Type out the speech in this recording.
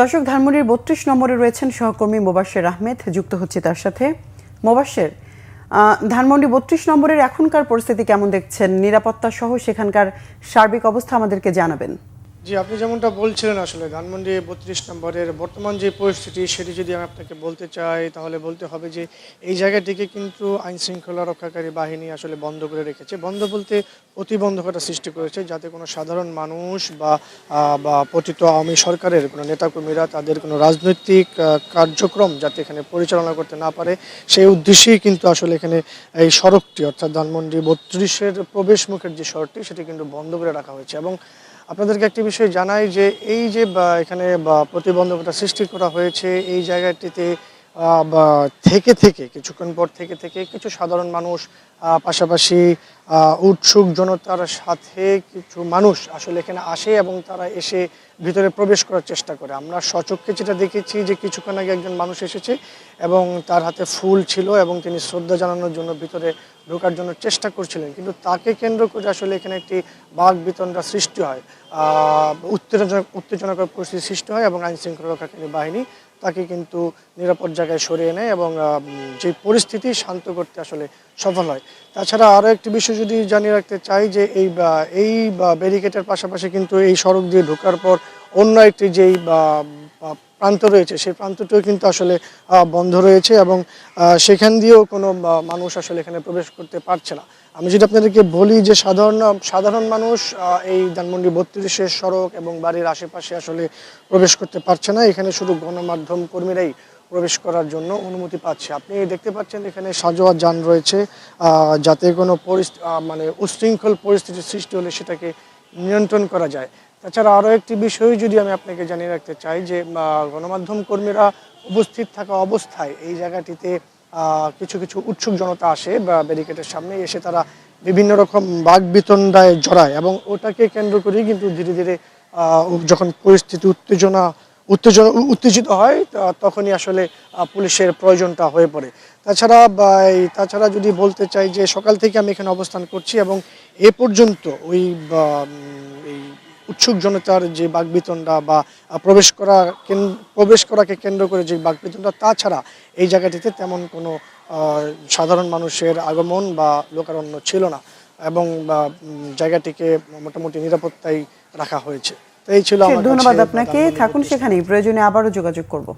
দর্শক, ধানমন্ডির ৩২ নম্বরে রয়েছেন সহকর্মী মোবাশ্বের আহমেদ, যুক্ত হচ্ছে তার সাথে। মোবাশ্বের, ধানমন্ডি ৩২ নম্বরের এখনকার পরিস্থিতি কেমন দেখছেন? নিরাপত্তা সহ সেখানকার সার্বিক অবস্থা আমাদেরকে জানাবেন। জি, আপনি যেমনটা বলছিলেন, আসলে ধানমন্ডি ৩২ নম্বরের বর্তমান যে পরিস্থিতি সেটি যদি আমি আপনাকে বলতে চাই, তাহলে বলতে হবে যে এই জায়গাটিকে কিন্তু আইন শৃঙ্খলা রক্ষাকারী বাহিনী আসলে বন্ধ করে রেখেছে। বন্ধ বলতে প্রতিবন্ধকতা সৃষ্টি করেছে, যাতে কোনো সাধারণ মানুষ বা পতিত আওয়ামী সরকারের কোনো নেতাকর্মীরা তাদের কোনো রাজনৈতিক কার্যক্রম যাতে এখানে পরিচালনা করতে না পারে, সেই উদ্দেশ্যেই কিন্তু আসলে এখানে এই সড়কটি, অর্থাৎ ধানমন্ডি ৩২-এর প্রবেশ মুখের যে সড়কটি, সেটি কিন্তু বন্ধ করে রাখা হয়েছে। এবং আপনাদেরকে একটি বিষয় জানাই যে এই যে এখানে প্রতিবন্ধকতা সৃষ্টি করা হয়েছে, এই জায়গাটিতে থেকে কিছুক্ষণ পর থেকে কিছু সাধারণ মানুষ, পাশাপাশি উৎসুক জনতার সাথে কিছু মানুষ আসলে এখানে আসে এবং তারা এসে ভিতরে প্রবেশ করার চেষ্টা করে। আমরা স্বচক্ষে যেটা দেখেছি যে কিছুক্ষণ আগে একজন মানুষ এসেছে এবং তার হাতে ফুল ছিল এবং তিনি শ্রদ্ধা জানানোর জন্য ভিতরে ঢোকার জন্য চেষ্টা করছিলেন, কিন্তু তাকে কেন্দ্র করে আসলে এখানে একটি বাকবিতণ্ডা সৃষ্টি হয়, উত্তেজনকর পরিস্থিতি সৃষ্টি হয় এবং আইন শৃঙ্খলা রক্ষাকারী বাহিনী তাকে কিন্তু নিরাপদ জায়গায় সরিয়ে নেয় এবং যে পরিস্থিতি শান্ত করতে আসলে সফল হয়। তাছাড়া আরও একটি বিষয় যদি জানিয়ে রাখতে চাই যে এই ব্যারিকেডের পাশাপাশি কিন্তু এই সড়ক দিয়ে ঢোকার পর অন্য একটি যেই প্রান্ত রয়েছে, সেই প্রান্তটিও কিন্তু আসলে বন্ধ রয়েছে এবং সেখান দিয়েও কোনো মানুষ আসলে এখানে প্রবেশ করতে পারছে না। আমি যদি আপনাদেরকে বলি যে সাধারণ মানুষ এই ধানমন্ডি ৩২-এর সড়ক এবং বাড়ির আশেপাশে আসলে প্রবেশ করতে পারছে না। এখানে শুধু গণমাধ্যম কর্মীরাই প্রবেশ করার জন্য অনুমতি পাচ্ছে। আপনি দেখতে পাচ্ছেন এখানে সাজোয়া যান রয়েছে, যাতে কোনো উচ্ছৃঙ্খল পরিস্থিতির সৃষ্টি হলে সেটাকে নিয়ন্ত্রণ করা যায়। তাছাড়া আরও একটি বিষয় যদি আমি আপনাকে জানিয়ে রাখতে চাই যে গণমাধ্যম কর্মীরা উপস্থিত থাকা অবস্থায় এই জায়গাটিতে কিছু উৎসুক জনতা আসে বা ব্যারিকেডের সামনে এসে তারা বিভিন্ন রকম বাকবিতণ্ডায় জড়ায় এবং ওটাকে কেন্দ্র করেই কিন্তু ধীরে ধীরে যখন পরিস্থিতি উত্তেজিত হয়, তখনই আসলে পুলিশের প্রয়োজনটা হয়ে পড়ে। তাছাড়া যদি বলতে চাই যে সকাল থেকে আমি এখানে অবস্থান করছি এবং এ পর্যন্ত এই উৎসুক জনতার যে বাকবিতণ্ডা বা প্রবেশ করাকে কেন্দ্র করে যে বাকবিতণ্ডা, তাছাড়া এই জায়গাটিতে তেমন কোনো সাধারণ মানুষের আগমন বা লোকারণ্য ছিল না এবং জায়গাটিকে মোটামুটি নিরাপত্তায় রাখা হয়েছে। তো এই ছিল আমার কাছে। ধন্যবাদ আপনাকে। থাকুন সেখানেই, প্রয়োজনে আবারও যোগাযোগ করব।